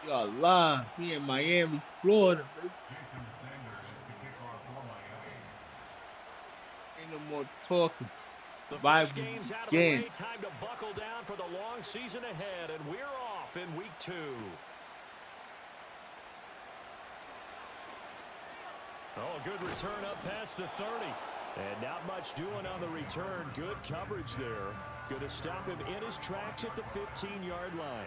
Got lie. Me in Miami, Florida. Baby. Ain't no more talking. The first Bible game's out of the way. begins. Time to buckle down for the long season ahead, and we're off in week 2. Oh, good return up past the 30. And not much doing on the return. Good coverage there. Going to stop him in his tracks at the 15-yard line.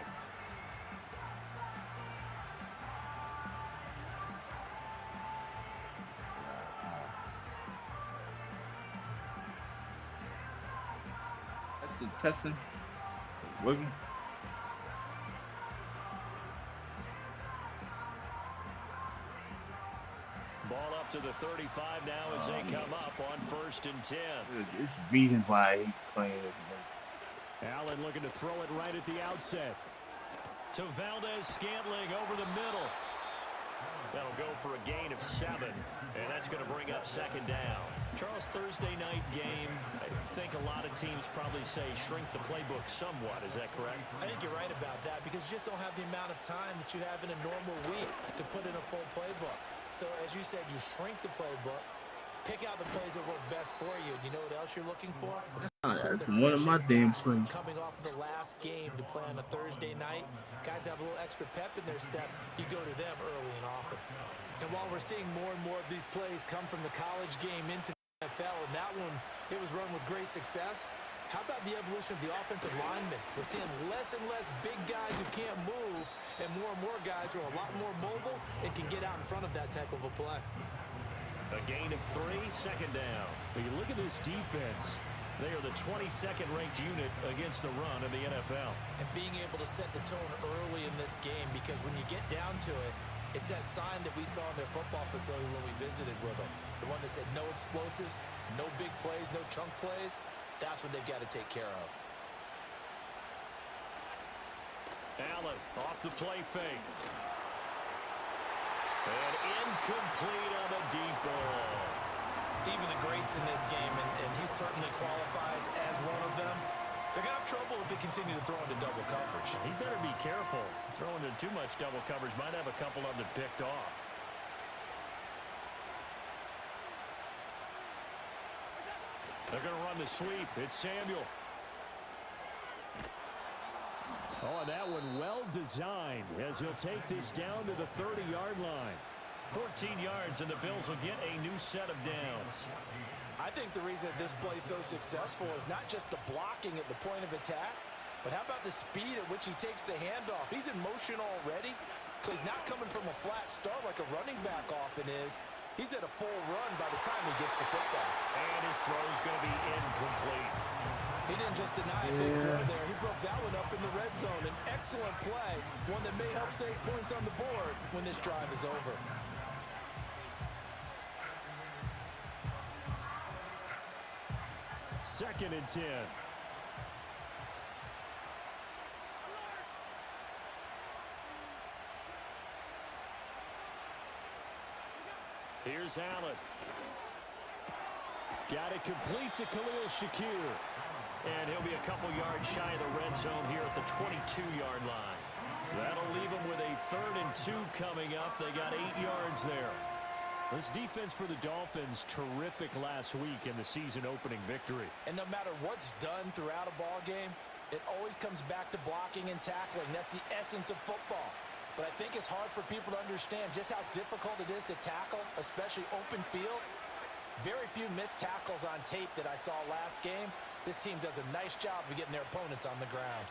That's the testing. Working. Ball up to the 35 now as they come up on 1st and 10. There's reasons why I hate playing it. Allen looking to throw it right at the outset. To Valdez-Scantling over the middle. That'll go for a gain of 7, and that's going to bring up 2nd down. Charles, Thursday night game, I think a lot of teams probably say shrink the playbook somewhat. Is that correct? I think you're right about that because you just don't have the amount of time that you have in a normal week to put in a full playbook. So, as you said, you shrink the playbook, pick out the plays that work best for you. You know what else you're looking for? That's one of my damn plays. Coming off of the last game to play on a Thursday night, guys have a little extra pep in their step. You go to them early and often. And while we're seeing more and more of these plays come from the college game into the NFL, and that one, it was run with great success, how about the evolution of the offensive linemen? We're seeing less and less big guys who can't move, and more guys who are a lot more mobile and can get out in front of that type of a play. A gain of 3, 2nd down. When you look at this defense, they are the 22nd ranked unit against the run in the NFL. And being able to set the tone early in this game, because when you get down to it, it's that sign that we saw in their football facility when we visited with them. The one that said no explosives, no big plays, no chunk plays. That's what they've got to take care of. Allen off the play fake. And incomplete on the deep ball. Even the greats in this game, and he certainly qualifies as one of them, they're going to have trouble if they continue to throw into double coverage. He better be careful. Throwing into too much double coverage might have a couple of them picked off. They're going to run the sweep. It's Samuel. Oh, and that one well designed as he'll take this down to the 30-yard line. 14 yards, and the Bills will get a new set of downs. I think the reason this play is so successful is not just the blocking at the point of attack, but how about the speed at which he takes the handoff? He's in motion already, so he's not coming from a flat start like a running back often is. He's at a full run by the time he gets the football. And his throw is going to be incomplete. He didn't just deny a big throw there. He broke that one up in the red zone. An excellent play, one that may help save points on the board when this drive is over. Second and 10. Here's Allen. Got it complete to Khalil Shakir. And he'll be a couple yards shy of the red zone here at the 22-yard line. That'll leave him with a 3rd and 2 coming up. They got 8 yards there. This defense for the Dolphins, terrific last week in the season-opening victory. And no matter what's done throughout a ball game, it always comes back to blocking and tackling. That's the essence of football. But I think it's hard for people to understand just how difficult it is to tackle, especially open field. Very few missed tackles on tape that I saw last game. This team does a nice job of getting their opponents on the ground.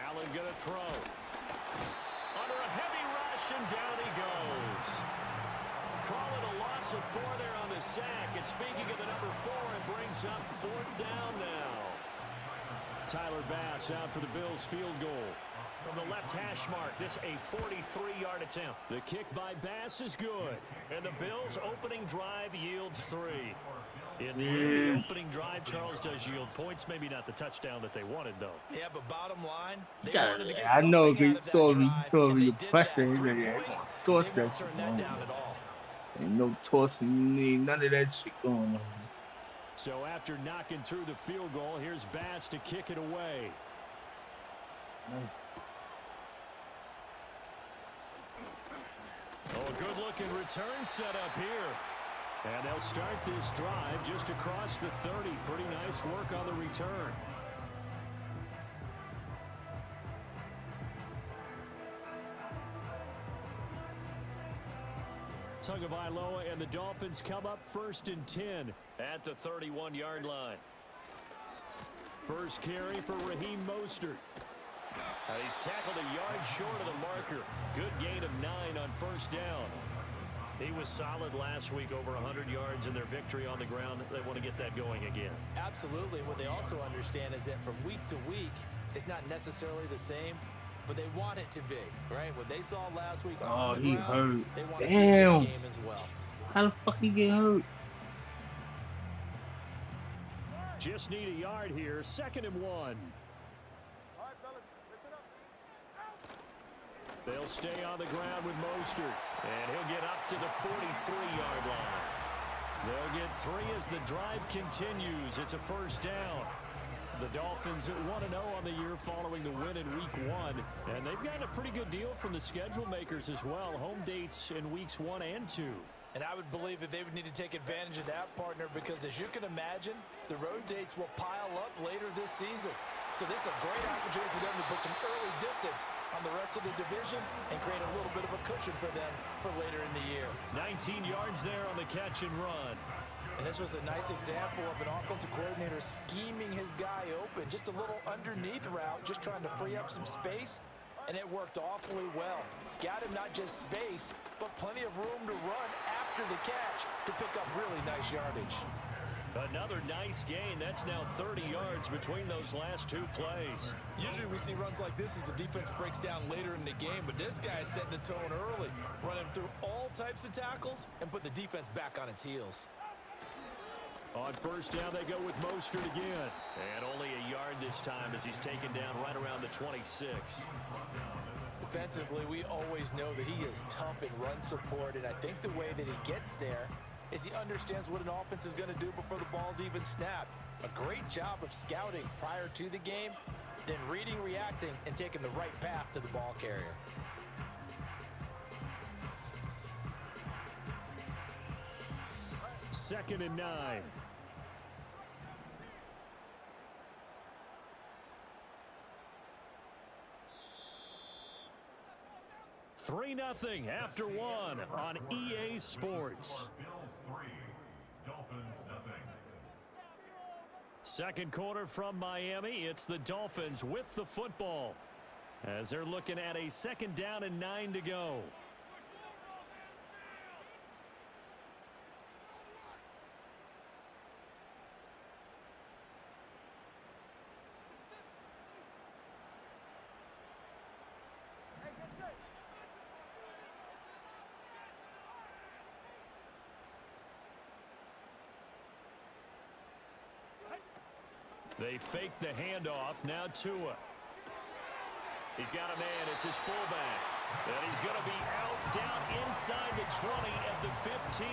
Allen gonna throw. Under a heavy rush, and down he goes. Call it a loss of 4 there on the sack. And speaking of the number 4, it brings up 4th down now. Tyler Bass out for the Bills field goal. From the left hash mark, this a 43-yard attempt. The kick by Bass is good. And the Bills' opening drive yields 3. In the opening drive, Charles does yield points. Maybe not the touchdown that they wanted, though. Yeah, but bottom line, they wanted to get I know something he out of saw that me, drive, saw and me they did pressing. that. 3 Yeah, points, toss they that won't shit turn that down at all. Ain't no tossing, none of that shit going on. So after knocking through the field goal, here's Bass to kick it away. Oh, a good-looking return set up here. And they'll start this drive just across the 30. Pretty nice work on the return. Tagovailoa and the Dolphins come up 1st and 10 at the 31-yard line. First carry for Raheem Mostert. He's tackled a yard short of the marker. Good gain of 9 on 1st down. He was solid last week, over 100 yards in their victory on the ground. They want to get that going again. Absolutely. What they also understand is that from week to week, it's not necessarily the same, but they want it to be, right? What they saw last week on the ground, hurt. they want to Damn. see this game as well. How the fuck he get hurt? Just need a yard here. 2nd and 1. All right, fellas, listen up. They'll stay on the ground with Mostert, and he'll get up to the 43-yard line. They'll get 3 as the drive continues. It's a 1st down. The Dolphins at 1-0 on the year following the win in Week 1, and they've gotten a pretty good deal from the schedule makers as well. Home dates in Weeks 1 and 2. And I would believe that they would need to take advantage of that, partner, because as you can imagine, the road dates will pile up later this season. So this is a great opportunity for them to put some early distance on the rest of the division and create a little bit of a cushion for them for later in the year. 19 yards there on the catch and run. And this was a nice example of an offensive coordinator scheming his guy open. Just a little underneath route, just trying to free up some space. And it worked awfully well. Got him not just space, but plenty of room to run after the catch to pick up really nice yardage. Another nice gain. That's now 30 yards between those last 2 plays. Usually we see runs like this as the defense breaks down later in the game, but this guy is setting the tone early, running through all types of tackles and put the defense back on its heels. On 1st down, they go with Mostert again. And only a yard this time as he's taken down right around the 26. Defensively, we always know that he is tough in run support, and I think the way that he gets there is he understands what an offense is going to do before the ball's even snapped. A great job of scouting prior to the game, then reading, reacting, and taking the right path to the ball carrier. Second and 9. 3-0 after 1 on EA Sports. Second quarter from Miami. It's the Dolphins with the football as they're looking at a 2nd down and 9 to go. They fake the handoff. Now Tua. He's got a man. It's his fullback. And he's going to be out down inside the 20 at the 15.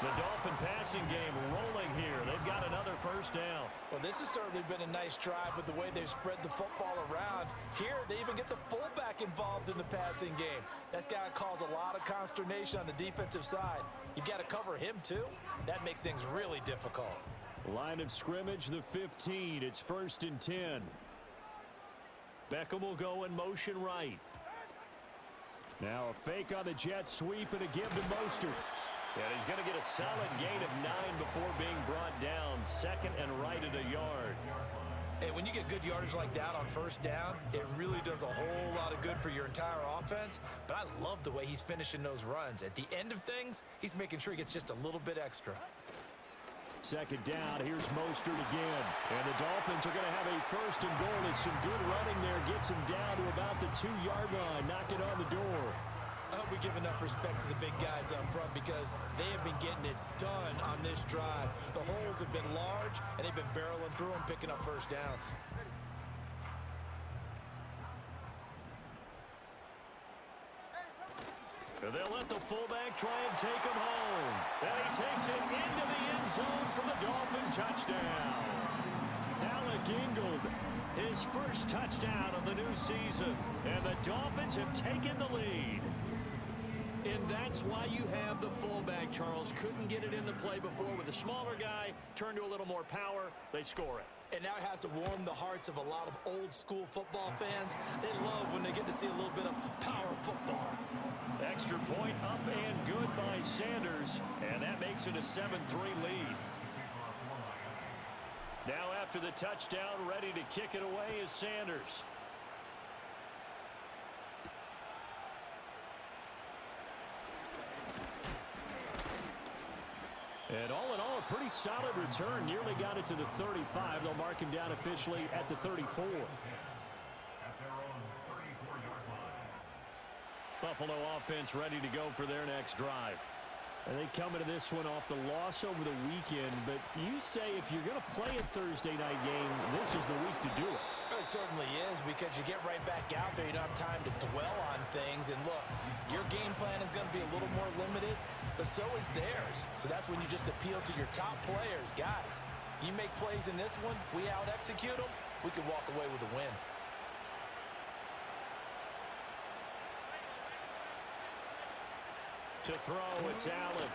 The Dolphin passing game rolling here. They've got another 1st down. Well, this has certainly been a nice drive with the way they've spread the football around. Here, they even get the fullback involved in the passing game. That's got to cause a lot of consternation on the defensive side. You've got to cover him, too. That makes things really difficult. Line of scrimmage, the 15. It's 1st and 10. Beckham will go in motion right. Now a fake on the jet sweep and a give to Mostert. And he's going to get a solid gain of 9 before being brought down. 2nd and right at a yard. Hey, when you get good yardage like that on 1st down, it really does a whole lot of good for your entire offense. But I love the way he's finishing those runs. At the end of things, he's making sure he gets just a little bit extra. 2nd down, here's Mostert again. And the Dolphins are going to have a 1st and goal as some good running there gets him down to about the 2-yard line. Knock it on the door. I hope we give enough respect to the big guys up front because they have been getting it done on this drive. The holes have been large, and they've been barreling through them, picking up 1st downs. They'll let the fullback try and take him home. And he takes it into the end zone for the Dolphin touchdown. Alec Ingold, his 1st touchdown of the new season. And the Dolphins have taken the lead. And that's why you have the fullback, Charles. Couldn't get it in the play before with a smaller guy. Turned to a little more power. They score it. And now it has to warm the hearts of a lot of old-school football fans. They love when they get to see a little bit of power football. Extra point up and good by Sanders. And that makes it a 7-3 lead. Now after the touchdown, ready to kick it away is Sanders. And all in all, a pretty solid return. Nearly got it to the 35. They'll mark him down officially at the 34. Buffalo offense ready to go for their next drive. And they come into this one off the loss over the weekend. But you say if you're going to play a Thursday night game, this is the week to do it. It certainly is, because you get right back out there. You don't have time to dwell on things. And look, your game plan is going to be a little more limited, but so is theirs. So that's when you just appeal to your top players. Guys, you make plays in this one, we out-execute them, we can walk away with a win. To throw, it's Allen.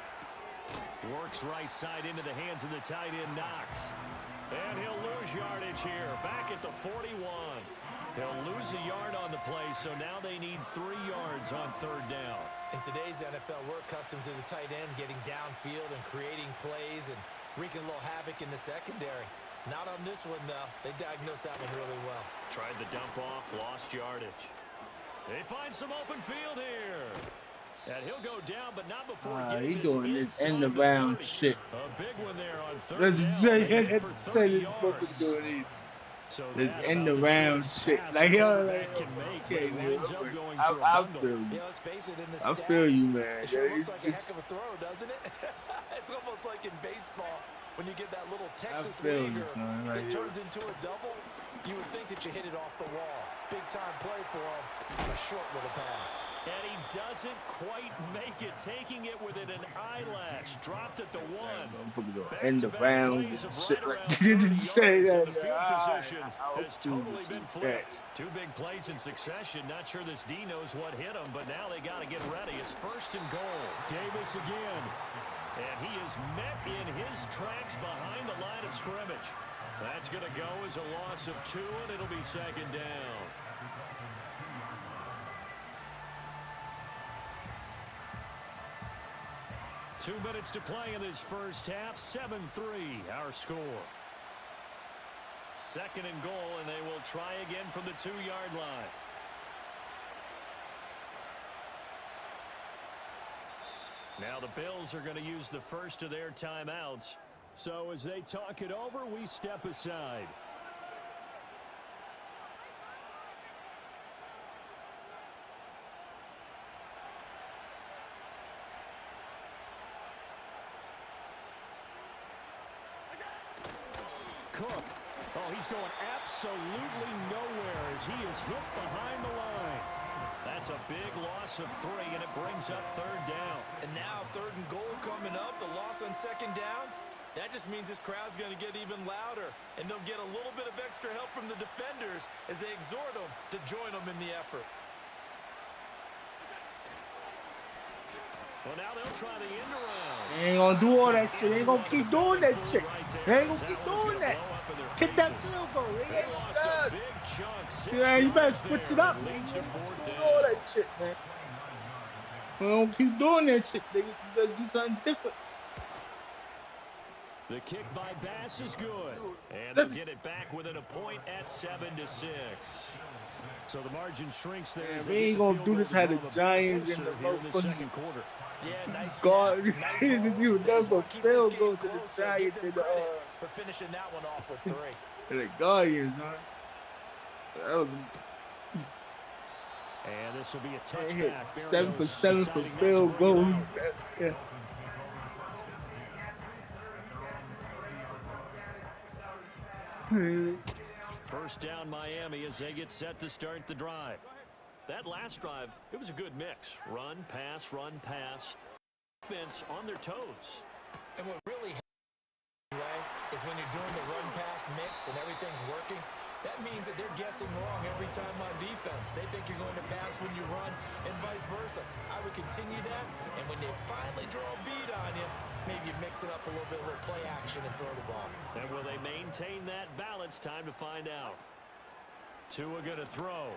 Works right side into the hands of the tight end, Knox. And he'll lose yardage here, back at the 41. He'll lose a yard on the play, so now they need 3 yards on third down. In today's NFL, we're accustomed to the tight end getting downfield and creating plays and wreaking a little havoc in the secondary. Not on this one, though. They diagnosed that one really well. Tried the dump off, lost yardage. They find some open field here. And he'll go down, but not before getting he doing this end inside around the 30. shit. A big one there on third Let's down. say They hit this for 30 book is yards. doing this. So This that end about the around shortest shit. pass Like, a yo, quarterback like, can make, but okay, he man. winds up going for a I bundle. feel you. Yeah, let's face it, in the I stats, feel you, man. it sure Yeah, looks like a it's- heck of a throw, doesn't it? It's almost like in baseball when you get that little Texas feel leaguer this, man, right that here. turns into a double. You would think that you hit it off the wall. Big-time play for him on a short little pass. And he doesn't quite make it, taking it within an eyelash. Dropped at the 1. Motherfucker doing Back end to back around plays and of shit. right Like, around you 30 didn't say yards, that. and the field position has totally been that. flipped. 2 big plays in succession. Not sure this D knows what hit him, but now they got to get ready. It's 1st and goal. Davis again. And he is met in his tracks behind the line of scrimmage. That's going to go as a loss of 2, and it'll be 2nd down. Two minutes to play in this first half. 7-3, our score. 2nd and goal, and they will try again from the 2-yard line. Now the Bills are going to use the first of their timeouts. So as they talk it over, we step aside. Cook. Oh, he's going absolutely nowhere as he is hit behind the line. That's a big loss of 3, and it brings up 3rd down. And now 3rd and goal coming up, the loss on 2nd down. That just means this crowd's going to get even louder, and they'll get a little bit of extra help from the defenders as they exhort them to join them in the effort. Well, now they'll try the end around. They ain't gonna do all that shit. They ain't gonna keep doing that shit. They ain't gonna keep doing that. Hit that field goal. They ain't lost gonna a big chunk. Yeah, you better switch it up. It leads to 4th Do down. all that shit, man. They don't keep doing that shit. They gotta do something different. The kick by Bass is good. And they'll get it back within a point at 7-6. So the margin shrinks there. Man, as we they ain't get the gonna field do goal this to how the draw a bit Giants closer and the here in the motherfucking 2nd quarter. Yeah, nice God, snap, nice they hole. do They that just wanna for keep field this goal game to the close, so give Giants them and the, credit for finishing that one off with 3. the Guardians, man. That was And this will be a they hit touchback. 7 for Berrios 7 for deciding not to field bring it goals. out. Yeah. First down Miami as they get set to start the drive. That last drive, it was a good mix. Run, pass, run, pass. Offense on their toes. And what really helps is when you're doing the run-pass mix and everything's working, That means that they're guessing wrong every time on defense. They think you're going to pass when you run and vice versa. I would continue that, and when they finally draw a beat on you, maybe you mix it up a little bit, a little play action, and throw the ball. And will they maintain that balance? Time to find out. Tua going to throw.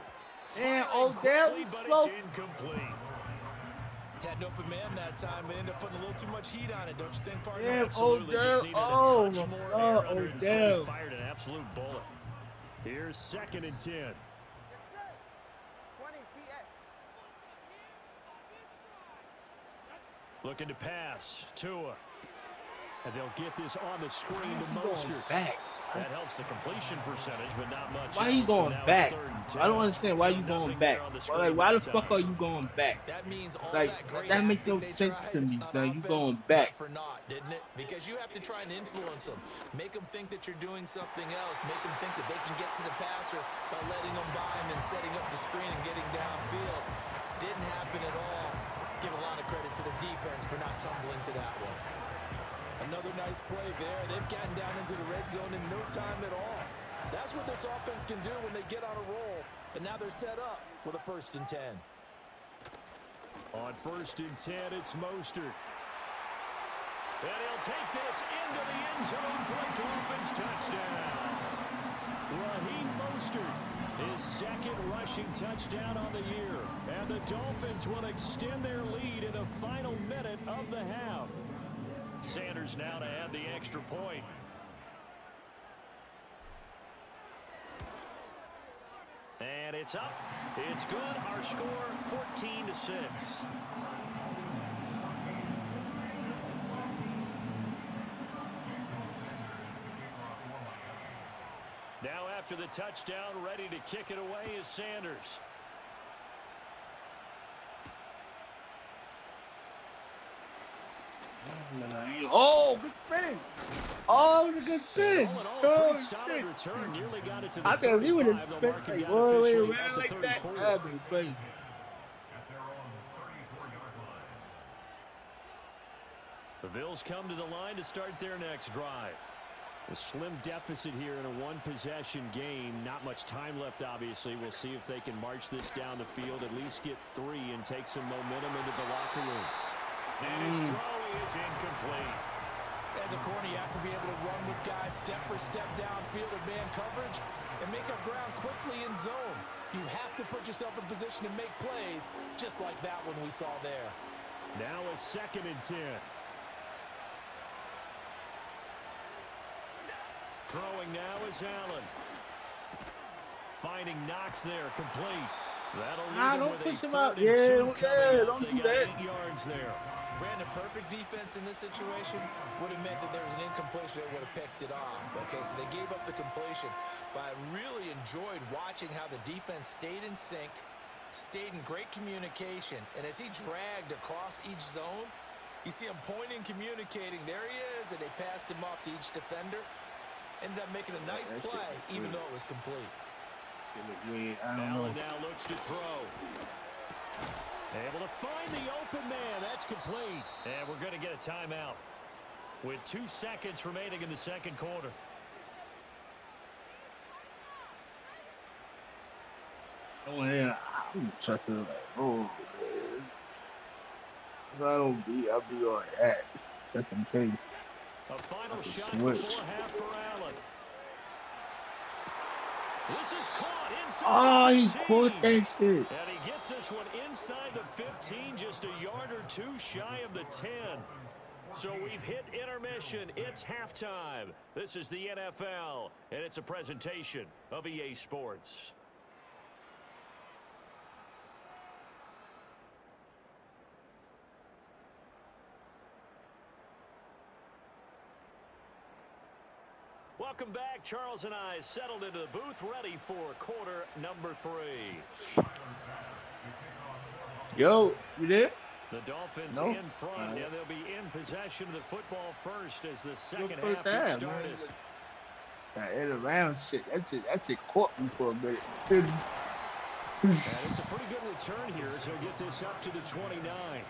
And Odell quickly, but slow. it's incomplete. Had an open man that time, but ended up putting a little too much heat on it, don't you think, partner? Yeah, Absolutely, just Odell. needed Oh, a touch more my air God, under it. Instead, he Odell. fired an absolute bullet. Here's 2nd and 10. Get set. 20 TX. Looking to pass. Tua. And they'll get this on the screen to Why is he Mostert. going back? That helps the completion percentage, but not much Why are you else. So going now back? it's 3rd and 10. I don't understand why So you going nothing back. there on the Like, screen why the that fuck time. are you going back? That means all Like, that great that makes no acting they sense to tried me, on son. You offense going went back. for naught, didn't it? Because you have to try and influence them. Make them think that you're doing something else. Make them think that they can get to the passer by letting them by him and setting up the screen and getting downfield. Didn't happen at all. Give a lot of credit to the defense for not tumbling to that one. Another nice play there. They've gotten down into the red zone in no time at all. That's what this offense can do when they get on a roll. And now they're set up with a 1st and 10. On 1st and 10, it's Mostert. And he'll take this into the end zone for a Dolphins touchdown. Raheem Mostert, his 2nd rushing touchdown on the year. And the Dolphins will extend their lead in the final minute of the half. Sanders now to add the extra point. And it's up. It's good. Our score 14-6. Now after the touchdown, ready to kick it away is Sanders. Oh, good spin. Oh, it was a good spin. All in all, a Oh, pretty solid shit. return. Nearly got it to the I think if he would have 35. spent They'll mark him like down all the way officially at around the like that, 34. that'd be crazy. The Bills come to the line to start their next drive. A slim deficit here in a one-possession game. Not much time left, obviously. We'll see if they can march this down the field, at least get 3 and take some momentum into the locker room. And his throw is incomplete. As a corner, you have to be able to run with guys step for step downfield in man coverage and make up ground quickly in zone. You have to put yourself in position to make plays, just like that one we saw there. Now a 2nd and 10. Throwing now is Allen. Finding Knox there, complete. That'll leave him don't with push a him out. 3rd and Yeah, 2 coming up. don't They do got that. 8 yards there. Ran a perfect defense in this situation. Would have meant that there was an incompletion. They would have picked it off. Okay, so they gave up the completion. But I really enjoyed watching how the defense stayed in sync, stayed in great communication. And as he dragged across each zone, you see him pointing, communicating. There he is, and they passed him off to each defender. Ended up making a nice play, even though it was complete. Allen now looks to throw. Able to find the open man. That's complete. And we're going to get a timeout with 2 seconds remaining in the 2nd quarter. Oh, yeah. I'm trusting like, oh, man. If I don't beat, I'll be all right. That's what I'm telling you. A final shot switch. before half for Allen. This is caught inside Oh, the he 15. caught that shit. And he gets this one inside the 15, just a yard or 2 shy of the 10. So we've hit intermission. It's halftime. This is the NFL, and it's a presentation of EA Sports. Welcome back. Charles and I settled into the booth, ready for quarter number 3. Yo, you there? The Dolphins No. in front, and they'll be in possession of the football first as the second first half gets half, started. man. That end around shit. That shit caught me for a minute. And it's a pretty good return here as he'll get this up to the 29.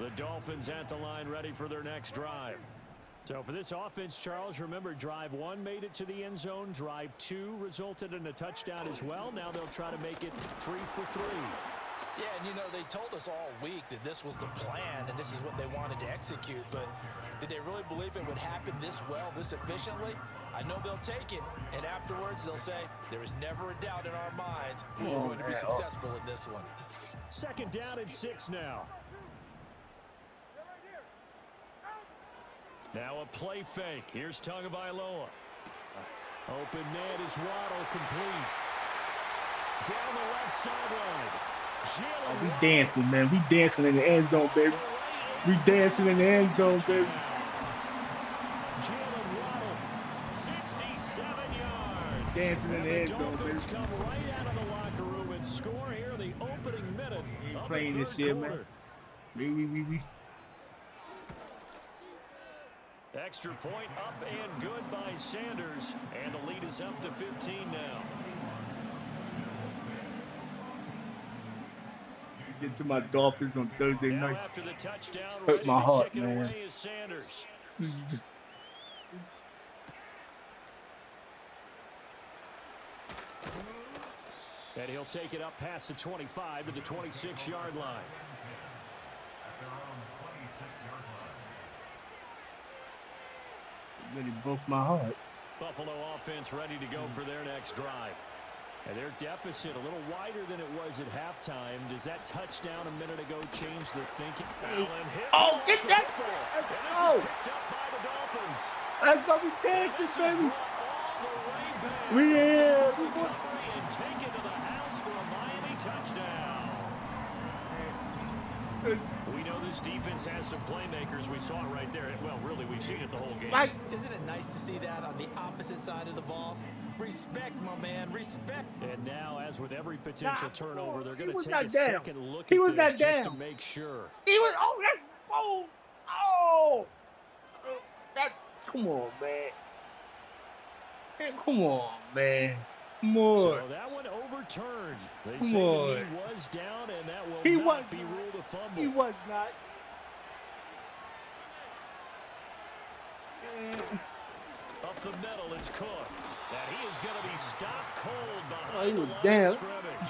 The Dolphins at the line ready for their next drive. So for this offense, Charles, remember drive 1 made it to the end zone. Drive 2 resulted in a touchdown as well. Now they'll try to make it 3 for 3. Yeah, and you know, they told us all week that this was the plan and this is what they wanted to execute, but did they really believe it would happen this well, this efficiently? I know they'll take it, and afterwards they'll say, there is never a doubt in our minds we're going to be successful in this one. 2nd down and 6 now. Now a play fake. Here's Tagovailoa. Open net is Waddle, complete. Down the left sideline. We dancing, man. We dancing in the end zone, baby. We dancing in the end zone, baby. Jalen Waddle, 67 yards. Dancing in the end zone, baby. Dolphins come right out of the locker room and score here in the opening minute. We ain't playing this year, man. We. Extra point up and good by Sanders, and the lead is up to 15 now. Get to my Dolphins on Thursday Now night. after the touchdown, Hurt my heart, kick it man. away is Sanders. And he'll take it up past the 25 to the 26-yard line. Really broke my heart. Buffalo offense ready to go for their next drive. And their deficit a little wider than it was at halftime. Does that touchdown a minute ago change their thinking? Oh, get that! And this is picked up by the Dolphins. Let's go, we dancing, baby. We And take it to the house for a Miami touchdown. We know this defense has some playmakers. We saw it right there. Well, really, we've seen it the whole game. Right. Isn't it nice to see that on the opposite side of the ball? Respect, my man, respect. And now, as with every potential turnover, they're going to take a down. second look He at was this not just to down. make sure. He was, oh, that's, oh, that, come on, man. Man, come on, man. Come on. So that one overturned. They say the knee was down, and that will not be ruled a fumble. He was not. Up the middle, it's Cook. And he is going to be stopped cold behind Oh, he was the line down. of scrimmage.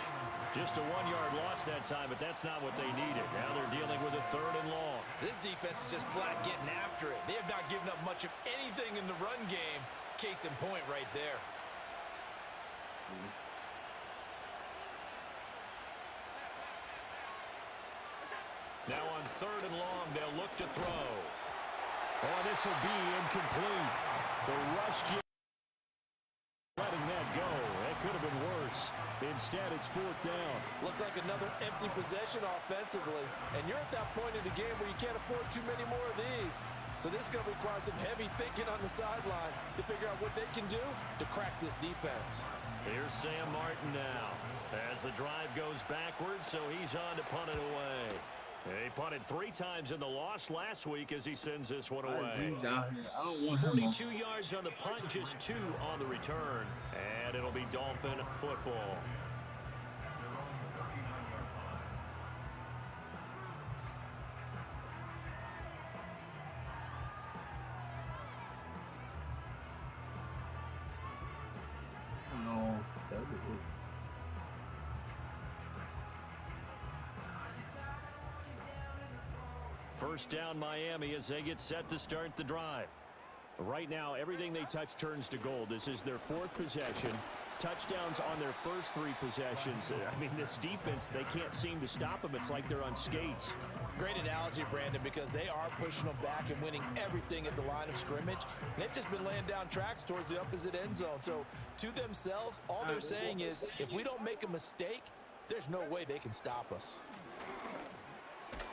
Just a 1-yard loss that time, but that's not what they needed. Now they're dealing with a 3rd and long. This defense is just flat getting after it. They have not given up much of anything in the run game. Case in point right there. Now on 3rd and long, they'll look to throw. Oh, this will be incomplete. The rush letting that go. That could have been worse. Instead, it's 4th down. Looks like another empty possession offensively, and you're at that point in the game where you can't afford too many more of these. So this is going to require some heavy thinking on the sideline to figure out what they can do to crack this defense. Here's Sam Martin now. As the drive goes backwards, so he's on to punt it away. He punted 3 times in the loss last week as he sends this one away. I don't want him. 42 yards on the punt, just 2 on the return. And it'll be Dolphin football. No, that was it. First down Miami as they get set to start the drive. Right now, everything they touch turns to gold. This is their 4th possession. Touchdowns on their first 3 possessions. I mean, this defense, they can't seem to stop them. It's like they're on skates. Great analogy, Brandon, because they are pushing them back and winning everything at the line of scrimmage. They've just been laying down tracks towards the opposite end zone. So to themselves, all they're saying is, if we don't make a mistake, there's no way they can stop us.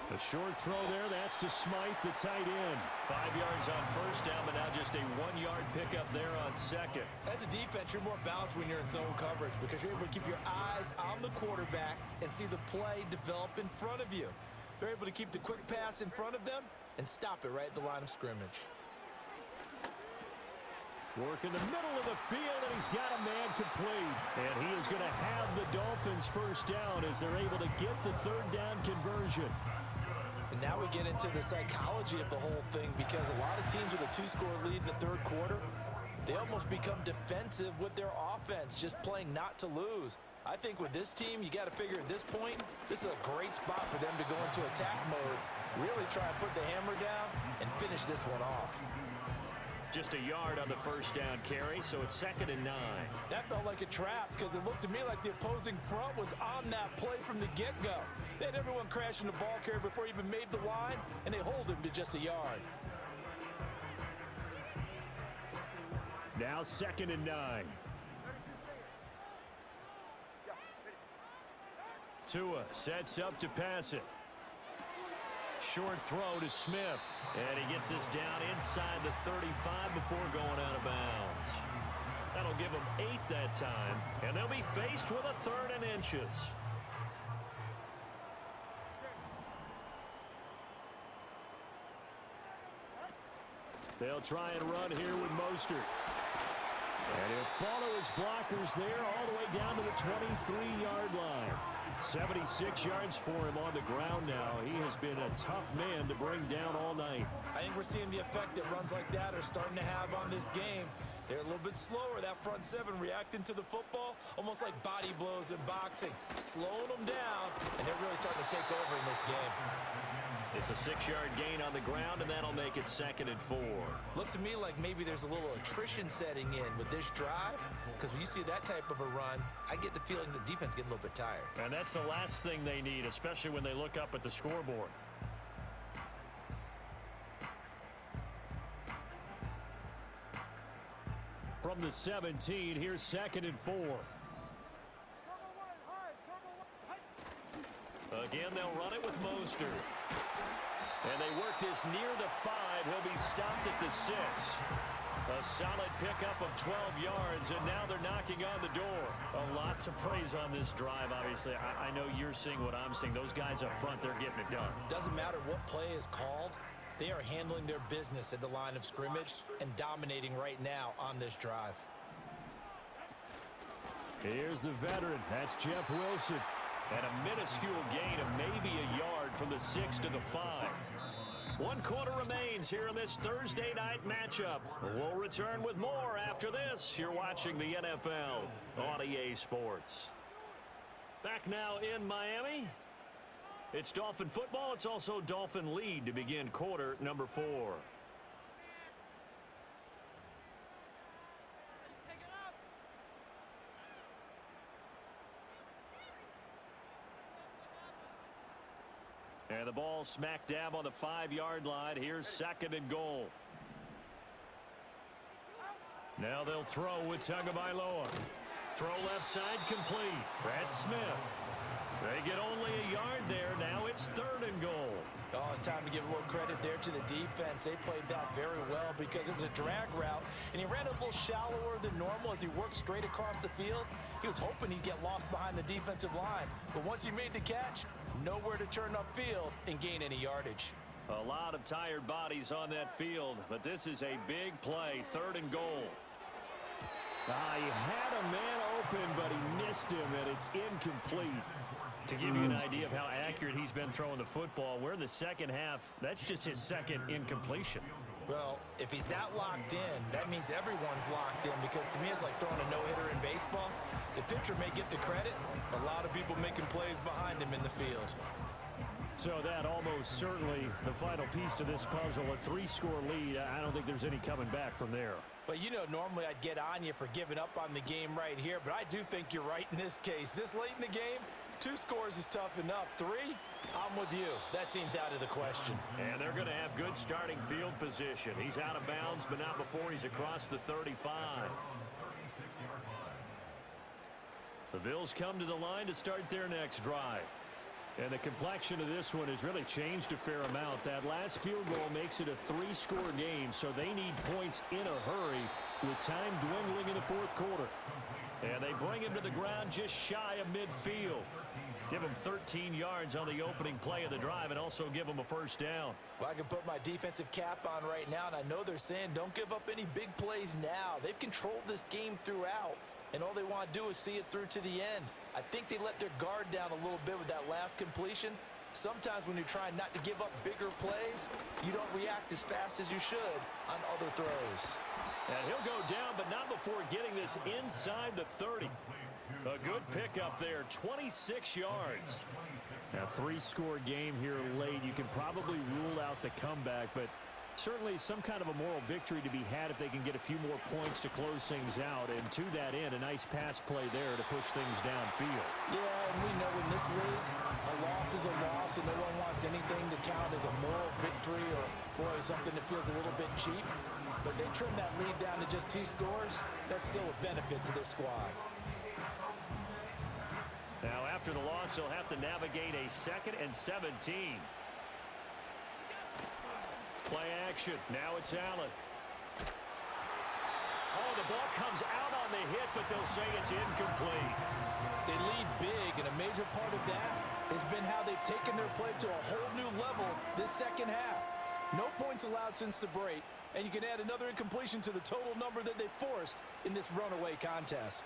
A short throw there, that's to Smythe, the tight end. 5 yards on first down, but now just a 1-yard pickup there on second. As a defense, you're more balanced when you're in zone coverage because you're able to keep your eyes on the quarterback and see the play develop in front of you. They're able to keep the quick pass in front of them and stop it right at the line of scrimmage. Work in the middle of the field, and he's got a man complete. And he is going to have the Dolphins first down as they're able to get the 3rd down conversion. And And now we get into the psychology of the whole thing, because a lot of teams with a 2-score lead in the third quarter, they almost become defensive with their offense, just playing not to lose. I think with this team, you got to figure at this point, this is a great spot for them to go into attack mode, really try and put the hammer down and finish this one off. Just a yard on the first down carry, so it's 2nd and 9. That felt like a trap, because it looked to me like the opposing front was on that play from the get-go. They had everyone crashing the ball carrier before he even made the line, and they hold him to just a yard. Now 2nd and 9. Tua sets up to pass it. Short throw to Smith, and he gets this down inside the 35 before going out of bounds. That'll give them 8 that time, and they'll be faced with a 3rd and inches. They'll try and run here with Mostert. And he'll follow his blockers there all the way down to the 23-yard line. 76 yards for him on the ground now. He has been a tough man to bring down all night. I think we're seeing the effect that runs like that are starting to have on this game. They're a little bit slower, that front seven, reacting to the football, almost like body blows in boxing, slowing them down, and they're really starting to take over in this game. It's a 6-yard gain on the ground, and that'll make it 2nd and 4. Looks to me like maybe there's a little attrition setting in with this drive, because when you see that type of a run, I get the feeling the defense getting a little bit tired. And that's the last thing they need, especially when they look up at the scoreboard. From the 17, here's 2nd and 4. Again, they'll run it with Mostert. And they work this near the 5. He'll be stopped at the 6. A solid pickup of 12 yards, and now they're knocking on the door. A lot to praise on this drive, obviously. I know you're seeing what I'm seeing. Those guys up front, they're getting it done. Doesn't matter what play is called. They are handling their business at the line of scrimmage and dominating right now on this drive. Here's the veteran. That's Jeff Wilson. And a minuscule gain of maybe a yard from the 6 to the 5. 1 quarter remains here in this Thursday night matchup. We'll return with more after this. You're watching the NFL on EA Sports. Back now in Miami. It's Dolphin football. It's also Dolphin lead to begin quarter number 4. And the ball smack dab on the 5-yard line. Here's 2nd and goal. Now they'll throw with Tagovailoa. Throw left side complete. That's Smith. They get only a yard there. Now it's 3rd and goal. Oh, it's time to give a little credit there to the defense. They played that very well because it was a drag route, and he ran a little shallower than normal as he worked straight across the field. He was hoping he'd get lost behind the defensive line, but once he made the catch, nowhere to turn upfield and gain any yardage. A lot of tired bodies on that field, but this is a big play. 3rd and goal. He had a man open, but he missed him, and it's incomplete. To give you an idea of how accurate he's been throwing the football, we're in the second half. That's just his 2nd incompletion. Well, if he's that locked in, that means everyone's locked in, because to me it's like throwing a no-hitter in baseball. The pitcher may get the credit, but a lot of people making plays behind him in the field. So that almost certainly the final piece to this puzzle, a 3-score lead. I don't think there's any coming back from there. Well, you know, normally I'd get on you for giving up on the game right here, but I do think you're right in this case. This late in the game, 2 scores is tough enough. 3, I'm with you. That seems out of the question. And they're going to have good starting field position. He's out of bounds, but not before he's across the 35. The Bills come to the line to start their next drive. And the complexion of this one has really changed a fair amount. That last field goal makes it a 3-score game, so they need points in a hurry with time dwindling in the 4th quarter. And they bring him to the ground just shy of midfield. Give him 13 yards on the opening play of the drive and also give him a 1st down. Well, I can put my defensive cap on right now, and I know they're saying don't give up any big plays now. They've controlled this game throughout, and all they want to do is see it through to the end. I think they let their guard down a little bit with that last completion, Sometimes when you're trying not to give up bigger plays, you don't react as fast as you should on other throws. And he'll go down, but not before getting this inside the 30. A good pickup there, 26 yards. A three-score game here late. You can probably rule out the comeback, but certainly some kind of a moral victory to be had if they can get a few more points to close things out. And to that end, a nice pass play there to push things downfield. Yeah, and we know in this league, a loss is a loss, and no one wants anything to count as a moral victory or, boy, something that feels a little bit cheap. But they trim that lead down to just 2 scores. That's still a benefit to this squad. Now, after the loss, he'll have to navigate a 2nd and 17. Play action. Now it's Allen. Oh, the ball comes out on the hit, but they'll say it's incomplete. They lead big, and a major part of that has been how they've taken their play to a whole new level this second half. No points allowed since the break, and you can add another incompletion to the total number that they forced in this runaway contest.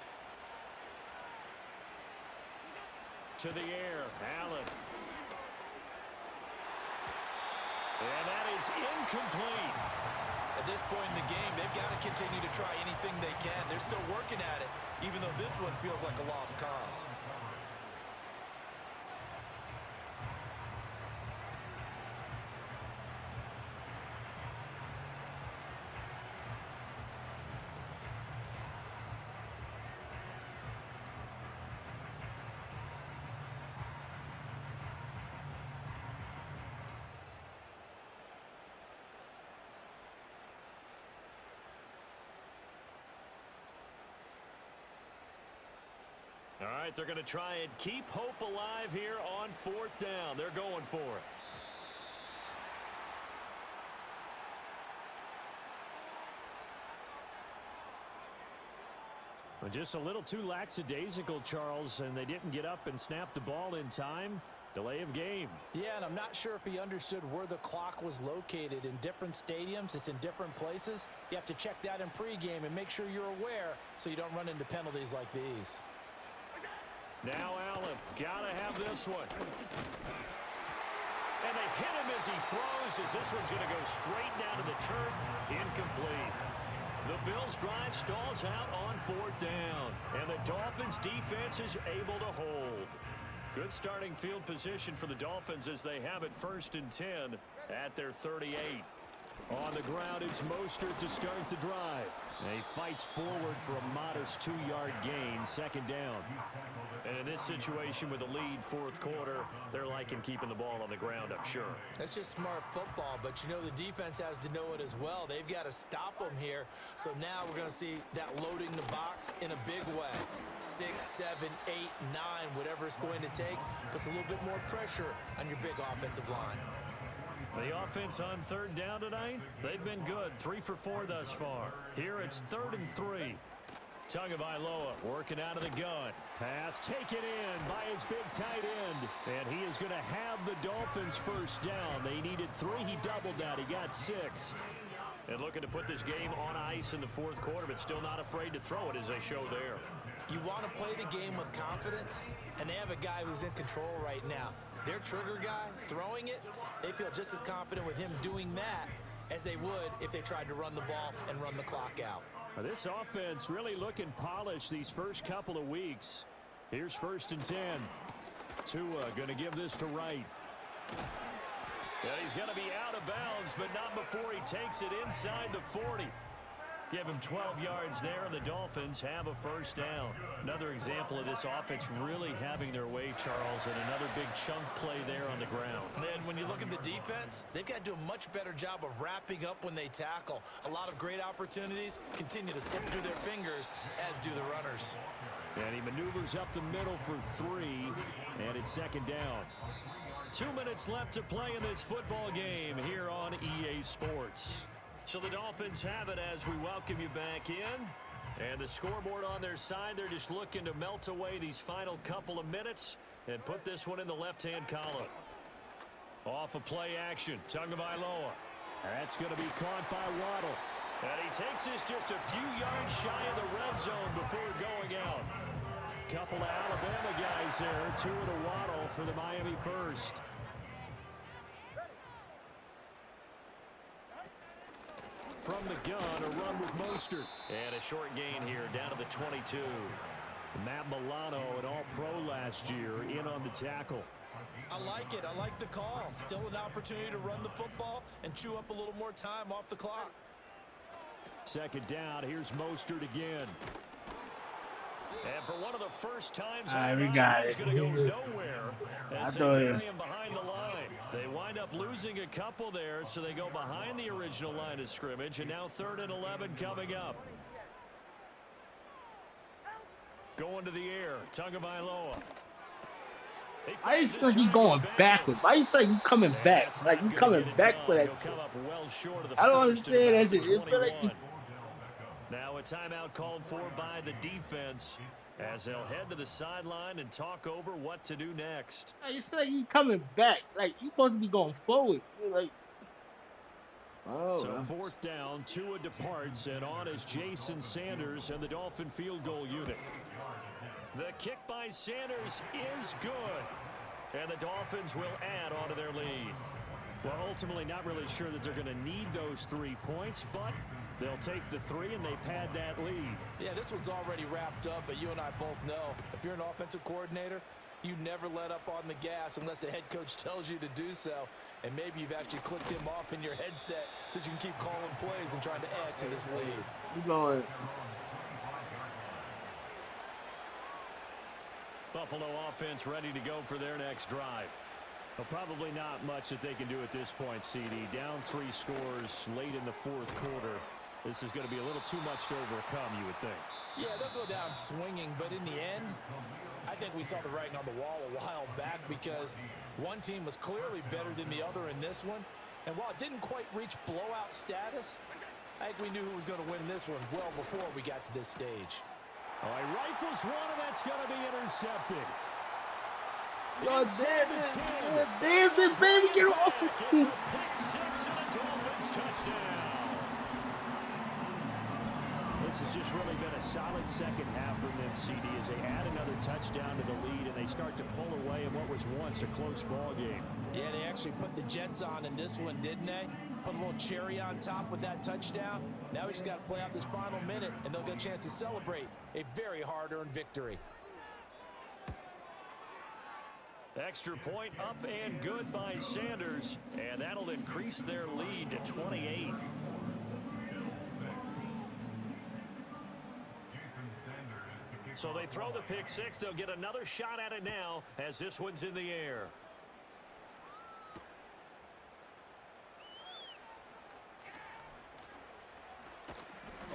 To the air, Allen. And that is incomplete. At this point in the game, they've got to continue to try anything they can. They're still working at it, even though this one feels like a lost cause. All right, they're going to try and keep hope alive here on 4th down. They're going for it. Well, just a little too lackadaisical, Charles, and they didn't get up and snap the ball in time. Delay of game. Yeah, and I'm not sure if he understood where the clock was located. In different stadiums, it's in different places. You have to check that in pregame and make sure you're aware so you don't run into penalties like these. Now Allen, gotta have this one. And they hit him as he throws, as this one's gonna go straight down to the turf. Incomplete. The Bills' drive stalls out on 4th down. And the Dolphins' defense is able to hold. Good starting field position for the Dolphins as they have it 1st and 10 at their 38. On the ground, it's Mostert to start the drive. And he fights forward for a modest 2-yard gain, 2nd down. And in this situation with the lead 4th quarter, they're liking keeping the ball on the ground, I'm sure. That's just smart football, but you know the defense has to know it as well. They've got to stop them here. So now we're going to see that loading the box in a big way. 6, 7, 8, 9, whatever it's going to take, puts a little bit more pressure on your big offensive line. The offense on 3rd down tonight, they've been good. 3 for 4 thus far. Here it's 3rd and 3. Tagovailoa working out of the gun. Pass taken in by his big tight end. And he is going to have the Dolphins 1st down. They needed 3. He doubled that. He got 6. And looking to put this game on ice in the 4th quarter, but still not afraid to throw it as they show there. You want to play the game with confidence, and they have a guy who's in control right now. Their trigger guy, throwing it, they feel just as confident with him doing that as they would if they tried to run the ball and run the clock out. This offense really looking polished these first couple of weeks. Here's 1st and 10. Tua going to give this to Wright. Yeah, he's going to be out of bounds, but not before he takes it inside the 40. Give him 12 yards there, and the Dolphins have a 1st down. Another example of this offense really having their way, Charles, and another big chunk play there on the ground. And then when you look at the defense, they've got to do a much better job of wrapping up when they tackle. A lot of great opportunities continue to slip through their fingers, as do the runners. And he maneuvers up the middle for 3, and it's 2nd down. 2 minutes left to play in this football game here on EA Sports. So the Dolphins have it as we welcome you back in. And the scoreboard on their side, they're just looking to melt away these final couple of minutes and put this one in the left-hand column. Off of play action, Tagovailoa. That's going to be caught by Waddle. And he takes this just a few yards shy of the red zone before going out. Couple of Alabama guys there, 2 to Waddle for the Miami 1st. From the gun, a run with Mostert. And a short gain here, down to the 22. Matt Milano, an all-pro last year, in on the tackle. I like it. I like the call. Still an opportunity to run the football and chew up a little more time off the clock. Second down, here's Mostert again. And for one of the first times, we got he's it. going to go nowhere as they thought bury it- him behind the line. They wind up losing a couple there, so they go behind the original line of scrimmage, and now 3rd and 11 coming up. Going to the air, Tagovailoa. Why you feel like he going backwards? Why you feel like you coming back? Like you coming back for that shit? I don't understand that shit. You feel like you... Now a timeout called for by the defense as they'll head to the sideline and talk over what to do next. You feel like you coming back. Like you supposed to be going forward. You're like, oh. So 4th down, Tua departs, and on is Jason Sanders and the Dolphin field goal unit. The kick by Sanders is good, and the Dolphins will add on to their lead. Well, ultimately not really sure that they're going to need those 3 points, but they'll take the 3 and they pad that lead. Yeah, this one's already wrapped up, but you and I both know if you're an offensive coordinator, you never let up on the gas unless the head coach tells you to do so. And maybe you've actually clicked him off in your headset so you can keep calling plays and trying to add to this lead. He's going. Buffalo offense ready to go for their next drive. Well, probably not much that they can do at this point, CD. Down 3 scores late in the 4th quarter. This is going to be a little too much to overcome, you would think. Yeah, they'll go down swinging, but in the end, I think we saw the writing on the wall a while back because one team was clearly better than the other in this one. And while it didn't quite reach blowout status, I think we knew who was going to win this one well before we got to this stage. Oh, he rifles one, and that's going to be intercepted. Yo, there's it, baby. Get off. It's a pick 6 and a Dolphins touchdown. This has just really been a solid second half from them, CD, as they add another touchdown to the lead, and they start to pull away in what was once a close ball game. Yeah, they actually put the Jets on in this one, didn't they? Put a little cherry on top with that touchdown. Now we just got to play out this final minute, and they'll get a chance to celebrate a very hard-earned victory. Extra point up and good by Sanders, and that'll increase their lead to 28. So they throw the pick 6. They'll get another shot at it now as this one's in the air.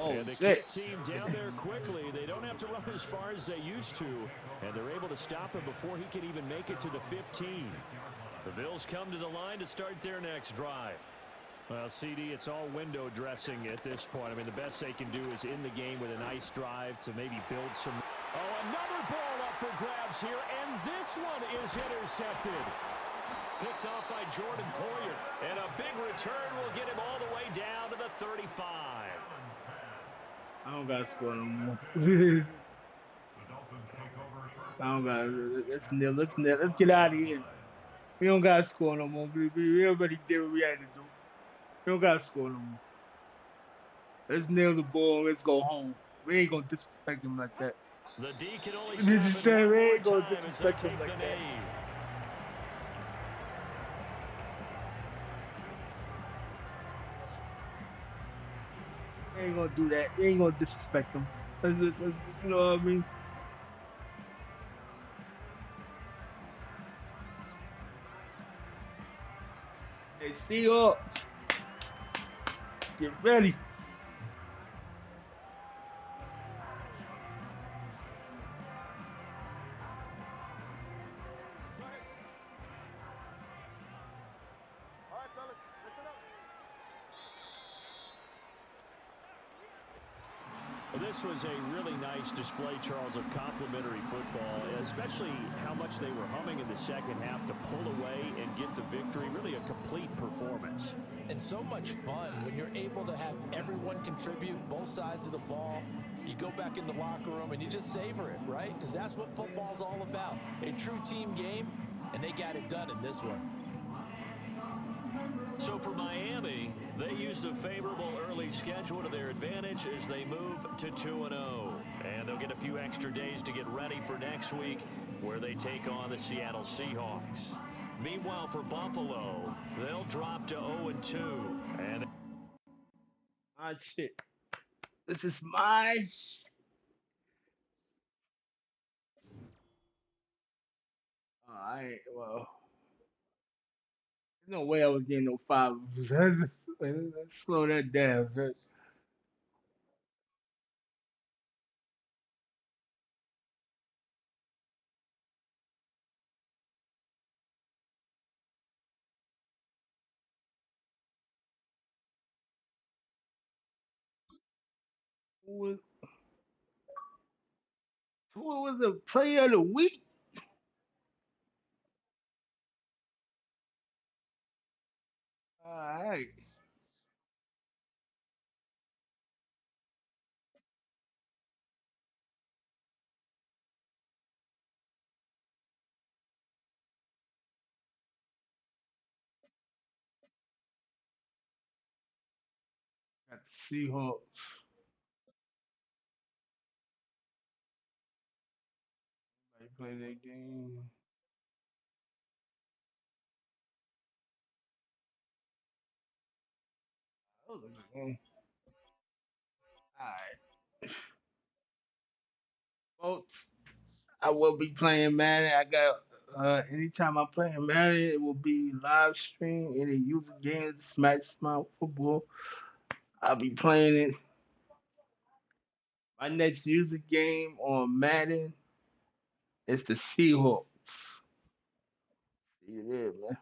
Oh, and the shit. kick team down there quickly. They don't have to run as far as they used to, and they're able to stop him before he can even make it to the 15. The Bills come to the line to start their next drive. Well, CD, it's all window dressing at this point. I mean, the best they can do is in the game with a nice drive to maybe build some. Oh, another ball up for grabs here, and this one is intercepted. Picked off by Jordan Poyer, and a big return will get him all the way down to the 35. I don't got to score no more. I don't got to. Let's nil. Let's get out of here. We don't got to score no more. We already did what we had to do. We don't got to score no more. Let's nail the ball. Let's go home. We ain't going to disrespect him like that. The D can only Did you say we ain't going going to disrespect him like that? We ain't going to do that. We ain't going to disrespect him. You know what I mean? Hey, Seahawks. Get ready. All right, fellas, listen up. Well, this was a really nice display, Charles, of complimentary football, especially how much they were humming in the second half to pull away and get the victory. Really a complete performance. And so much fun when you're able to have everyone contribute both sides of the ball. You go back in the locker room and you just savor it, right? Because that's what football's all about. A true team game, and they got it done in this one. So for Miami, they used a favorable early schedule to their advantage as they move to 2-0. And they'll get a few extra days to get ready for next week where they take on the Seattle Seahawks. Meanwhile, for Buffalo, they'll drop to 0-2. And My shit. This is my. I ain't well. There's no way I was getting no five. Let's slow that down. Who was, who was the player of the week? All right. Got the Seahawks. They play their game. That was a good game. All right. Folks, I will be playing Madden. I got anytime I'm playing Madden, it will be live stream. Any user games, Smash Mouth Football. I'll be playing it. My next user game on Madden is the Seahawks. See you there, man.